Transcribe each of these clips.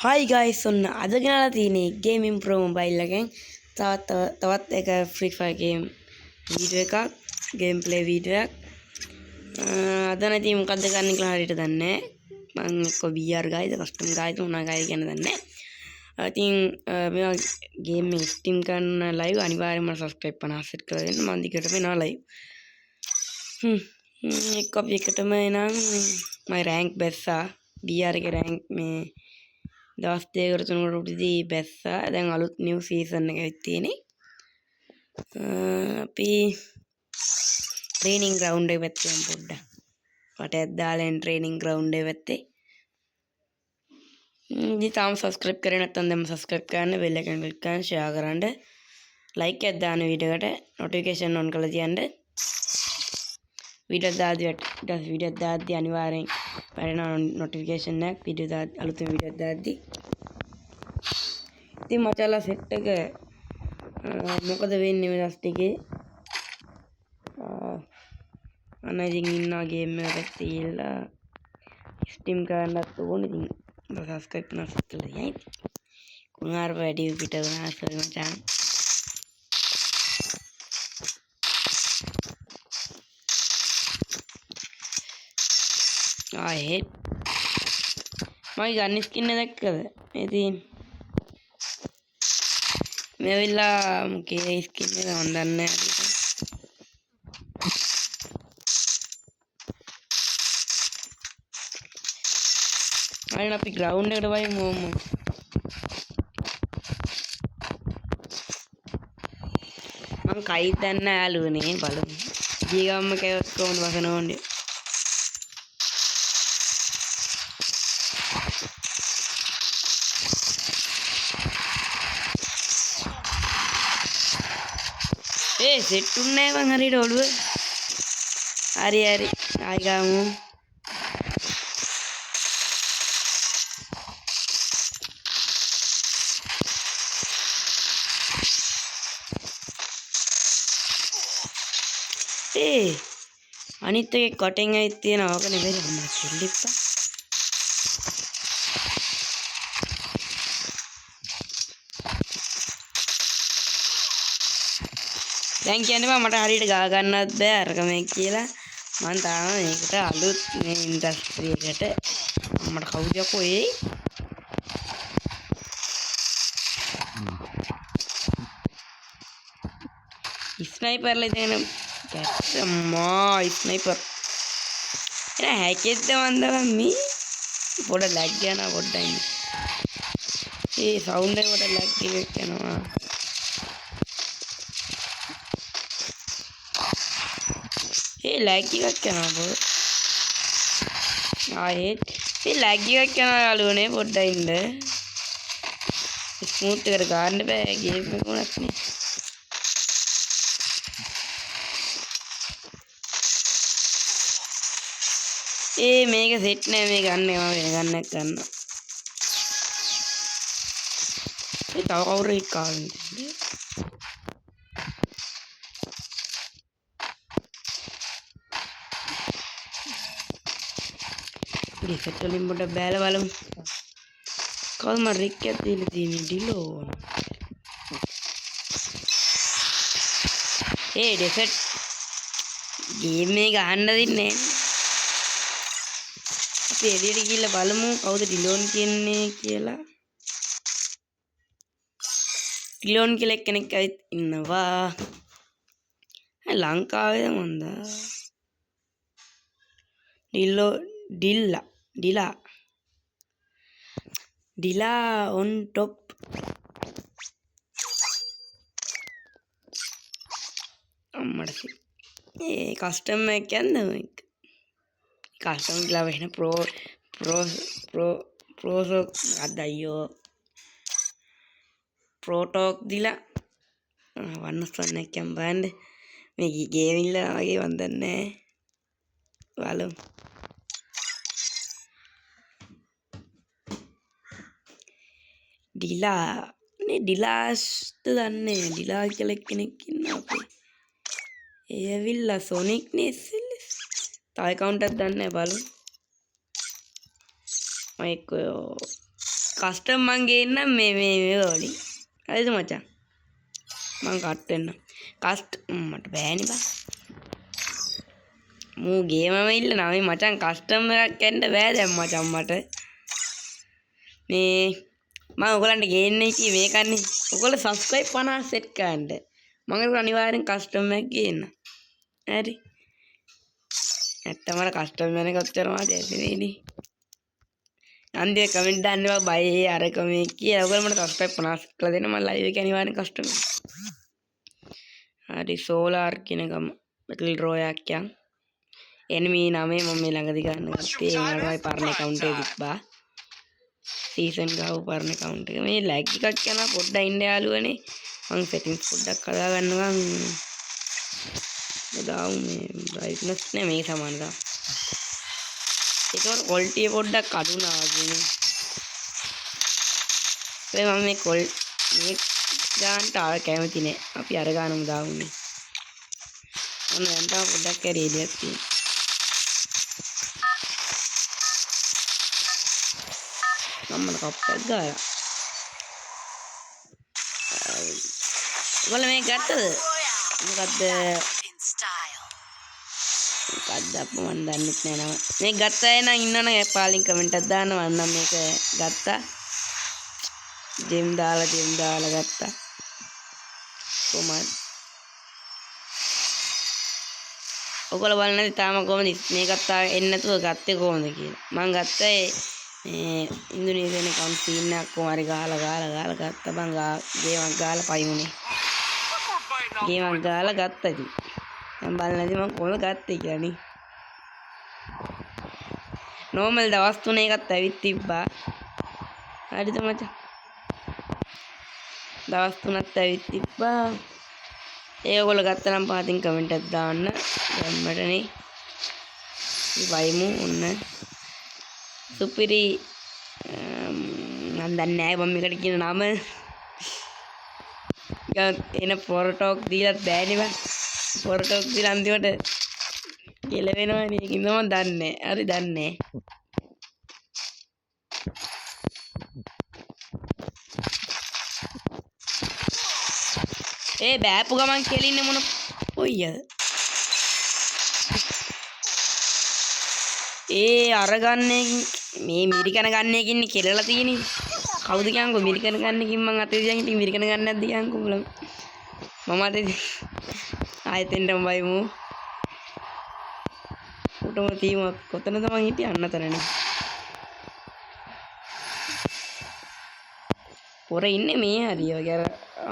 Hi guys, ඔන්න අද ගෙනලා තියෙන්නේ Gaming Pro Mobile එකෙන් තවත් එක Free Fire game වීඩියෝ එකක් gameplay වීඩියෝ එකක්. අද නැති මොකද්ද ගන්න කියලා හරියට දන්නේ නැහැ. මම එක්ක VR ගායිද custom ගායිද මොනවා ගායිද කියන දන්නේ නැහැ. ඉතින් මේවා game එක stream කරන live අනිවාර්යයෙන්ම subscribe 50 set කරලා දෙන්න. මම දිගටම එනවා live. එක්ක අපි එකටම එනම් මම rank බැස්සා VR එකේ rank මේ දවස් දෙකකට තුනකට උඩදී බැස්සා. දැන් අලුත් නිව් සීසන් එක ඇවිත් තියෙන්නේ. අපි ට්‍රේනින් ග්‍රවුන්ඩ් එක පැත්තේ යමු පොඩ්ඩක්. වටයක් දාලා ට්‍රේනින් ග්‍රවුන්ඩ් එක පැත්තේ. ඉතින් තාම සබ්ස්ක්‍රයිබ් කරේ නැත්නම් දැන් සබ්ස්ක්‍රයිබ් කරන්න, බෙල් එකෙන් ක්ලික් කරන්න, ෂෙයා කරන්න, ලයික් එකක් දාන්න වීඩියෝ එකට, නොටිෆිකේෂන් ඔන් කරලා තියන්න. වීඩියෝ දාද්දි අනිවාර්යෙන් වැටෙනවා නොටිෆිකේෂන් එකක් අලුතෙන් වීඩියෝ දාද්දි. ඉතින් මචංලා සෙට් එක මොකද වෙන්නේ මේ දවස් ටිකේ? අන්න ඉතින් ඉන්නවා ගේම් එකකට තියලා ස්ට්‍රීම් කරන්නත් ඕනේ. ඉතින් සබ්ස්ක්‍රයිබ් කරන්න කියලා යයි. කුණාර වැඩි පිට වුණා සර් මචං. ආයේ මම ගන්න ස්කින් එක දැක්කද? මේ තියෙන මේ වෙලා මොකේ ස්කින් එක මන් දන්නේ නැහැ. අයින් අපි ග්‍රවුන්ඩ් එකට වයිමු මොමු. මං කයි දන්න යාළුවනේ බලමු. ජීගම්ම කෑවොත් කොහොමද වසනෝන්නේ? සෙට් උන්නේ නැහැ මං හරියට ඔළුව. හරි ආයි ගමු. අනිත් එකේ කටින් ඇවිත් තියෙනවා. ඕක නෙවෙයි මම කිල්ලිප්පා. දැන් කියන්නේ මට හරියට ගා ගන්නවත් බෑ අරක මේ කියලා. මම තාම මේකට අලුත් මේ ඉන්ඩස්ට්‍රි එකට මට කවුද යකෝ ස්නයිපර්ලා ඉතින් කැට්ටමා ස්නයිපර් එන හැකෙද්ද වන්දලා මේ පොඩ ලැග් යනවා පොඩ්ඩක් ඉන්න. සවුන්ඩ් එක පොඩ ලැග් එකක් යනවා. ලැග් එකක් යනවා බෝ. ආයෙත් ලැග් එකක් යනවා යාළුවනේ පොඩ්ඩක් ඉන්න. ස්මූත් එකට ගන්න බෑ ගේම් එක උනත් නේ. මේක සෙට් නෑ මේ ගන්න ඒවා වෙන ගන්නක් ගන්න. තව කවුරු එක්ක ආවද? ඩිෆෙක්ට් වලින් පොඩ්ඩක් බෑලා බලමු. කවුද මම රික් එකක් දීලා තියෙන්නේ ඩිලෝ. ඩිෆෙක්ට් ගේම් එක ගහන්න දෙන්නේ. අපි එළියට ගිහිල්ලා බලමු කවුද ඩිලෝන් කියන්නේ කියලා. ඩිලෝන් කියලා කෙනෙක් ඇවිත් ඉන්නවා. ලංකාවේද මොන්ද? ඩිලා on top. අම්මට කස්ටම් එකක් යන්නේ මේක. කස්ටම් කියලා වෙන ප්‍රෝ අදයියෝ ප්‍රෝටෝක් දිලා වන්නස්වන්න එකම් බලන්න මේ ගේමිල්ල වගේ වන්දන්නේ බලමු. ඩිලාස්ට දන්නේ ඩිලා කියලා කෙනෙක් ඉන්නවා අපේ. ඒ ඇවිල්ලා සොනික් නේ ඉස්සෙල්ලා. තව account එකක් දන්නේ බලමු. මම එක්ක කස්ටම් මං ගේන්නම් මේ වලින්. හරිද මචං? මං කට් වෙන්න. මට බෑනේ බා. මූ ගේමම ඉල්ලනවා මේ මචං කස්ටම් එකක් එන්න බෑ දැන් මචං මට. මේ මම ඔයගලන්ට ගේන්න හිටියේ මේකන්නේ. ඔයගොල්ලෝ subscribe 50 set කරන්න. මම අනිවාර්යෙන් කස්ටම් එකක් ගේන්න. හරි. නැත්තම් මට කස්ටම් වෙන කොච්චර මාද ඇදෙන්නේ. අන්තිම කමෙන්ට් දාන්නවා බයි අරක මේ කියලා. ඔයගොල්ලෝ මට subscribe 50 කරලා දෙන්න මම live එක අනිවාර්යෙන් කස්ටම්. හරි solar කියන ගම battle royale කියන්. enemy නමේ මම මේ ළඟදී ගන්න ගත්තේ. ඒ වලයි පරණ account එක තිබ්බා. season ගාව පරණ account එක. මේ lag එකක් යනවා පොඩ්ඩක් ඉන්න යාළුවනේ. මම settings පොඩ්ඩක් හදා ගන්නවා. දාමු මේ brightness නේ මේ සමාන දා. ඒකවල quality පොඩ්ඩක් අඩු නා වගේ. ඒ මම මේ ගානට කැමති නෑ. අපි අර ගානම දාමුනේ. ඔන්න දැන් තව පොඩ්ඩක් රේඩියක් තියෙනවා. මම කප්පක් ගාලා. ඔයාලා මේ ගත්තද? මොකද්ද? මොකද්ද අප්පා මන් දන්නෙත් නෑ නම. මේ ගත්තා එනං ඉන්නවනම් පාලින් කමෙන්ට් එකක් දාන්න මම නම් මේක ගත්තා. ජෙම් දාලා ගත්තා. කොහමද? ඔයගොල්ලෝ බලන්නේ තාම කොහමද මේකත් එන්නේ නැතුව ගත්තේ කොහොමද කියලා. මං ගත්තා මේ ඉන්දුනීසියානු account scene එකක් කොහමරි ගාලා ගත්තා බං ගේමක් ගාලා පයිමුනේ. ගේමක් ගාලා ගත්තා ඉතින්. දැන් බලන්න ඉතින් මං කොහොමද ගත්තේ කියලා නේ. normal දවස් 3 එකත් ඇවිත් තිබ්බා. හරිද මචං? දවස් 3ක් ඇවිත් තිබ්බා. ඒගොල්ලෝ ගත්තා නම් පහතින් කමෙන්ට් එකක් දාන්න. දැම්මටනේ. වයිමු ඔන්න. සුපිරි මම දන්නේ නැහැ මම මේකට කියන නම. එන පොරටොක් දීලත් බෑනේ බං. පොරටොක් දීලා අන්තිමට කෙලවෙනවනේ. ඒකින්ද මම දන්නේ නැහැ. හරි දන්නේ නැහැ. බෑපු ගමන් කෙලින්නේ මොන ඔයියද? අරගන්නේ මේ මිරිකන ගන්න එකකින් කෙලලා තියෙන්නේ. කවුද කියන්කෝ මිරිකන ගන්න එකකින් මං අතේ තියන් ඉතින් මිරිකන ගන්න නැද්ද කියන්කෝ බලමු. මම අතේ ආයෙත් එන්නම බයිමු. උටම තීම කොතනද මං හිටියේ අන්නතරනේ. පොර ඉන්නේ මේ හරිය වගේ අර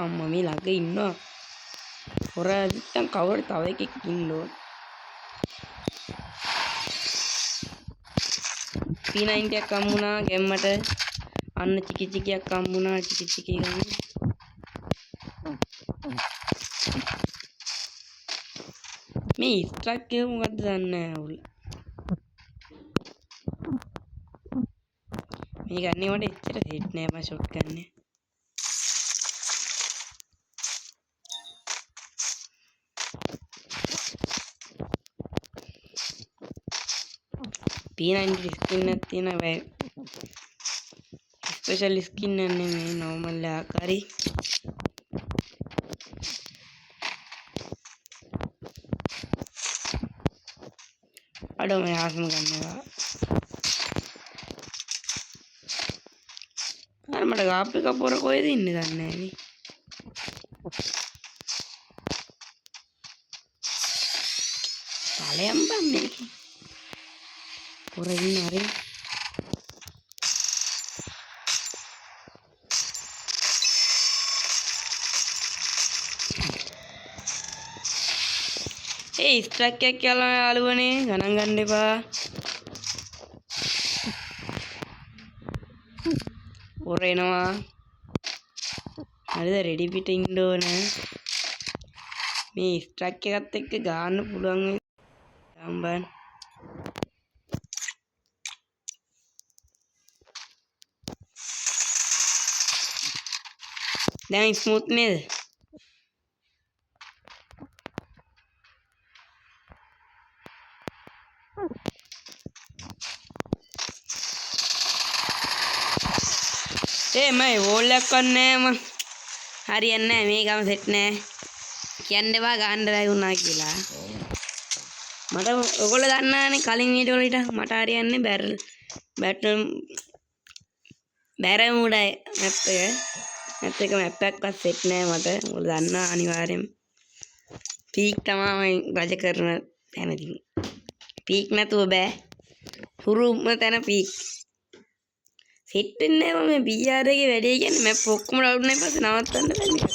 අම්මා මේ ළඟ ඉන්නවා. පොර නැත්තම් කවුරු තව එකෙක් ඉන්නෝ. P90 එකක් අම්මුණා ගැම්මට. අන්න චිකිචිකියක් අම්මුණා චිකිචිකි ගන්න. මේ ස්ට්‍රක් එක මොකද්ද දන්නේ නැහැ අවුල්. මේ ගන්නේ මට එච්චර හිට නෑ මම ෂොට් ගන්නේ. P90 ස්කින් එකක් තියෙනවා බෑ. ස්පෙෂල් ස්කින් එක නෙමෙයි normal ආකාරي. අඩෝ මම ආසම ගන්නවා. අර මට ගාප් එක පොර කොහෙද ඉන්නේ දන්නේ නැහැ නේ. ඵලයන් බම් මේක. පොර ඉන්න හරි. ස්ට්‍රක් එකක් කියලා යාළුවනේ ගණන් ගන්න එපා. පොර එනවා. හරිද රෙඩි පිට ඉන්න ඕන. මේ ස්ට්‍රක් එකත් එක්ක ගන්න පුළුවන් සම්බන්. දැන් ස්මූත් නේද? ඒ මම වෝල් එකක් කන්නේ හරියන්නේ නැහැ මේකම සෙට් නැහැ කියන්න එපා ගහන්න බැරි වුණා කියලා මට ඔයගොල්ලෝ දන්නානේ කලින් වීඩියෝ වලට මට හරියන්නේ බැටම් බැරමුඩයි මැප් එක මැප් එකක්වත් සෙට් නැහැ මට ඔයගොල්ලෝ දන්නා අනිවාර්යෙන් පීක් තමයි රජ කරන තැනදී පීක් නැතුව බෑ හුරුම තැන පීක් සෙට් වෙන්නේ නැහැ මම BR එකේ වැඩේ කියන්නේ මැප් ඔක්කොම ඩවුන් වුණාන් පස්සේ නවත්තන්න බෑ මේක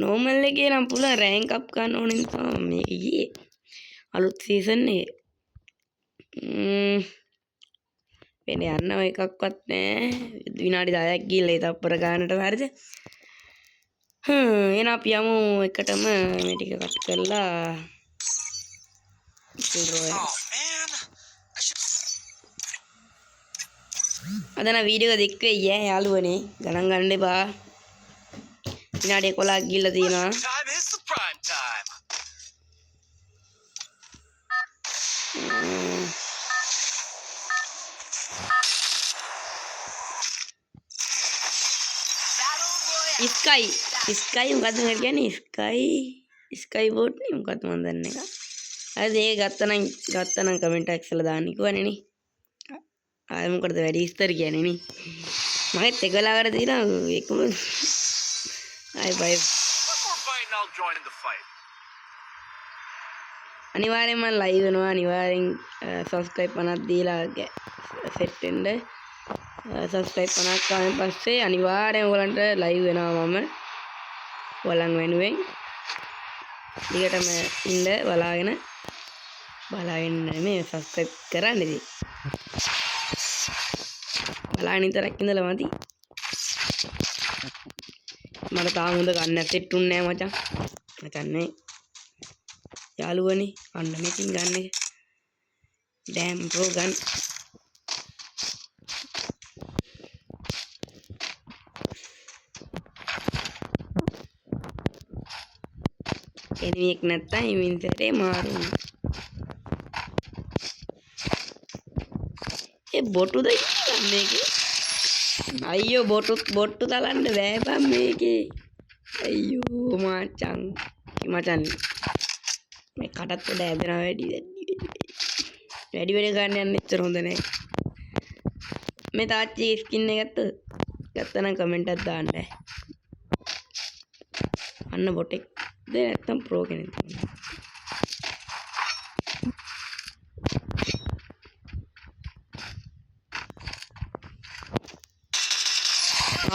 නෝමල් එකේ නම් පුළුවන් රෑන්ක් අප් ගන්න ඕනේ තමයි මේක ගියේ අලුත් සීසන් එකේ වෙන යන්න එකක්වත් නැහැ විනාඩි 10ක් ගිහලා ඒ තප්පර ගන්නට හරිද එහෙනම් අපි යමු එකටම මේ ටික කට් කරලා අදන වීඩියෝ එක දික් වෙයි යාළුවනේ ගණන් ගන්න එපා විනාඩි 11ක් ගිහලා තියෙනවා ස්කයි මොකද්ද මම කියන්නේ ස්කයි බෝට් නේ මොකද්ද මන් දන්නේ එක හරිද ඒක ගත්තනම් කමෙන්ට් එකක් ඉස්සලා දාන්න කිව්වනේ නේ ආයෙ මොකටද වැඩි විස්තර කියන්නේ නේ මගෙත් එක වෙලාවකට තියෙනවා ඒකම ආයෙ බයි අනිවාර්යෙන්ම ලයිව් වෙනවා අනිවාර්යෙන් සබ්ස්ක්‍රයිබ් 50ක් දීලා සෙට් වෙන්න සබ්ස්ක්‍රයිබ් 50ක් ආවෙන් පස්සේ අනිවාර්යෙන් ඔයගලන්ට ලයිව් වෙනවා මම ඔයගලන් වෙනුවෙන් ඊටම ඉන්න බලාගෙන මේ සබ්ස්ක්‍රයිබ් කරන්න ඉතින් බලාගෙන ඉතරක් ඉඳලා මදි මට තාම හොඳ ගන්න සෙට් උන්නේ නැහැ මචං නේ යාළුවනේ අන්න මේකින් ගන්න එක ඩෑම් බ්‍රෝ ගන්න එනිමෙක් නැත්තම් ඉමින්තරේ මාරු ඒ බොටුද කියන්නේ මේකේ අයියෝ බොට්ටු තලන්න බෑ බං මේකේ අයියෝ මචං මේ කටත් උඩ ඇදෙනවා වැඩි ගන්න යන්න එච්චර හොඳ නැහැ මේ තාච්චි ස්කින් එක ගත්තනම් කමෙන්ට් එකක් දාන්න අන්න බොටෙක් නැත්තම් ප්‍රෝ කෙනෙක්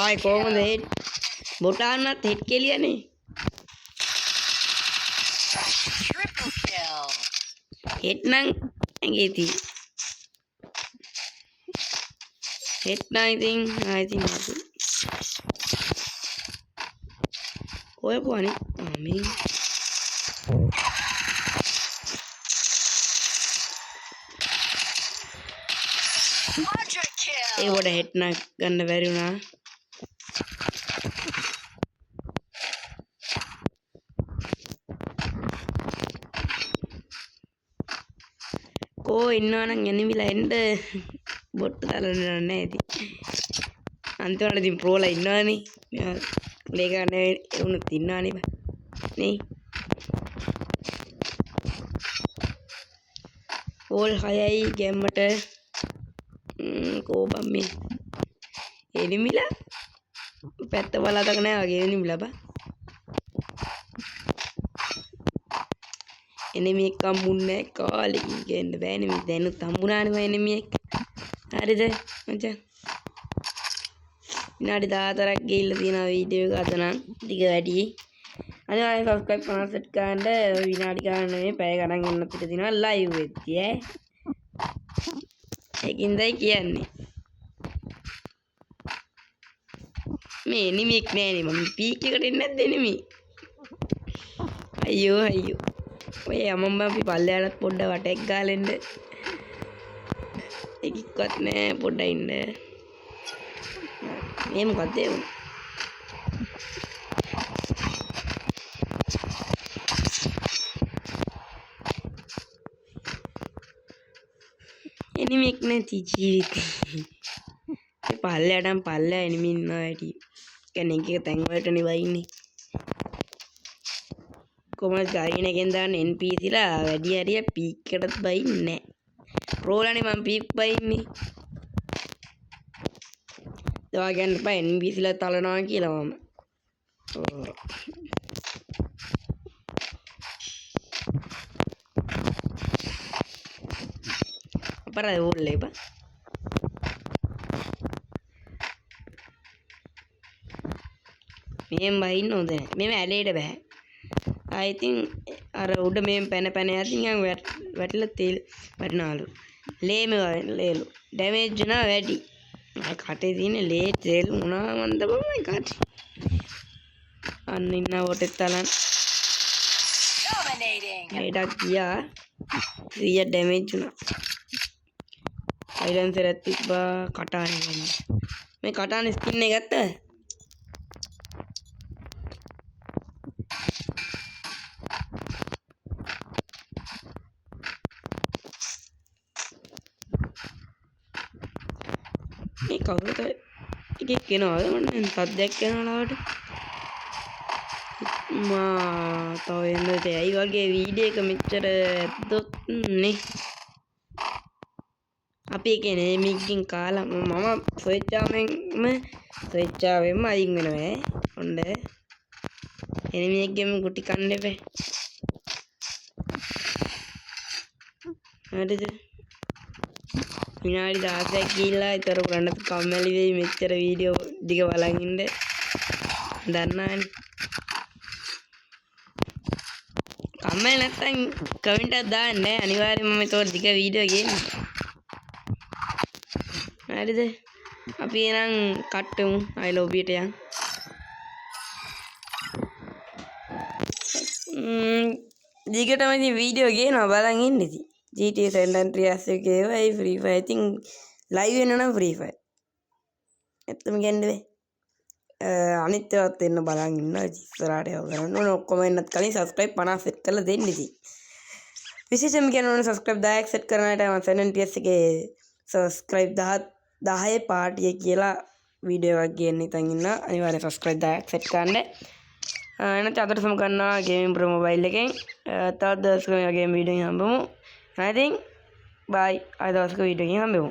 ආයි කොහොමද බොටාන්නත් හෙට් කෙලියනේ හෙට් නම් ඇඟේති හෙට් නම් ඉතින් නතු ඔය පුවනේ මේ ඒවට හෙට් නම් ගන්න බැරි වුණා කෝ ඉන්නවනම් එනිමිලා එන්න බොට්ටු දාලා නැහැ ඉතින් අන්තිමට ඉතින් ප්‍රෝලා ඉන්නවනේ මෙයා ප්ලේ කරන්න එවුනුත් ඉන්නවනේ නේ ඕල් 6යි ගේම්මට කෝ බම් මේ එනිමිලා පැත්ත බලතක නැහැ වගේ එනිමිලා බා එනිමියෙක් හම්බුන්නේ කාලෙකින් ගේන්න බෑනේ මේ දැනුත් හම්බුනානේ මම එනිමියෙක් හරිද මචං විනාඩි 14ක් ගිහිල්ලා තියෙනවා වීඩියෝ එක අද නම් ටික වැඩි අනිවාර්යෙන් සබ්ස්ක්‍රයිබ් 50 සෙට් කරන්න විනාඩි ගානක් නෙමෙයි පැය ගණන් එන්න පිට තියෙනවා ලයිව් වෙද්දී ඒකින්දයි කියන්නේ මේ එනිමියෙක් නෑනේ මම පීක් එකට එන්නේ නැද්ද එනිමි අයියෝ ඔය යමම් අපි පල්ලෙහාට පොඩ්ඩ වටෙක් ගාලා එන්න එකක්වත් නෑ පොඩ්ඩ ඉන්න මේ මොකද්ද එනිමෙක් නැති ජීවිතේ පල්ලයටම පල්ලෙහා එනිමි ඉන්නවා ඇටි. කියන්නේ එක තැන් වලටනේ වයින්නේ. කොහමද ගයින් එකෙන් දාන්න NPC ලා වැඩි හරිය පීක් එකටත් බයින්නේ නැහැ. ප්‍රෝලානේ මම පීක් බයින්නේ. දවා ගන්න එපා NPC ලා තලනවා කියලා මම. අපරාද ඕල්ලේ බා. මෙහෙම බයින්න හොඳ නැහැ. මෙහෙම ඇලේට බෑ. I think අර උඩ මෙහෙම පැන පැන යද්දි නිකන් වැටිලා තේල් වැටෙනවලු. ලේම ලේලු. ඩැමේජ් වෙනවා වැඩි. කටේ තියෙන ලේ තේල් මොනවා මන්ද බොමයි කටේ. අන්න ඉන්න වොටෙත් තලන්. ඒඩක් ගියා. 100 ඩැමේජ් වුණා. සයිලන්සර් එකක් තිබ්බා කටානේ ගන්න. මේ කටානේ ස්කින් එක ගත්තද? මේ කවුරුද එකෙක් එනවද මම සද්දයක් කරනවාට තව එන්නද ඇයි වගේ වීඩියෝ එක මෙච්චර ඇද්දොත් නේ අපි කියන්නේ මික්කින් කාලා මම ස්වෙච්චාවෙන්ම අයින් වෙනවා ඔන්න එනිමියෙක්ගෙම ගුටි කන්න එපා හරිද විනාඩි 16ක් ගිහිල්ලා ඊතර කරන්න කම්මැලි වෙයි මෙච්චර වීඩියෝ දිග බලන් ඉන්න දන්නවනේ කම්මැලි නැත්තම් කමෙන්ට් එකක් දාන්න අනිවාර්යෙන්ම මම ඒතකොට දිග වීඩියෝ ගේන්න හරිද අපි එනම් කට්ටමු අය ලොබියට යන් දිගටම ඉතින් වීඩියෝ ගේනවා බලන් ඉන්න ඉතින් GTA San Andreas එකේ වයි Free Fire ඉතින් ලයිව් වෙනවා නම් Free Fire ඇත්තම කියන්නේ අනිත් ඒවාත් එන්න බලන් ඉන්න ඉස්සරහට ඒවා කරන්න ඕන ඔක්කොම එන්නත් කලින් subscribe 50 set කරලා දෙන්න ඉතින් විශේෂයෙන්ම කියන්න ඕන subscribe 10ක් set කරනට මම San Andreas එකේ subscribe 10 පාටිය කියලා වීඩියෝ එකක් ගේන්න ඉතින් ඉන්න අනිවාර්යෙන් subscribe 10ක් set කරන්න එනත් අදටම කරනවා gaming pro mobile එකෙන් තවත් දවසක මේ වගේම වීඩියෝ එකකින් හම්බෙමු I think bye අද දවසක වීඩියෝ එකකින් හම්බෙමු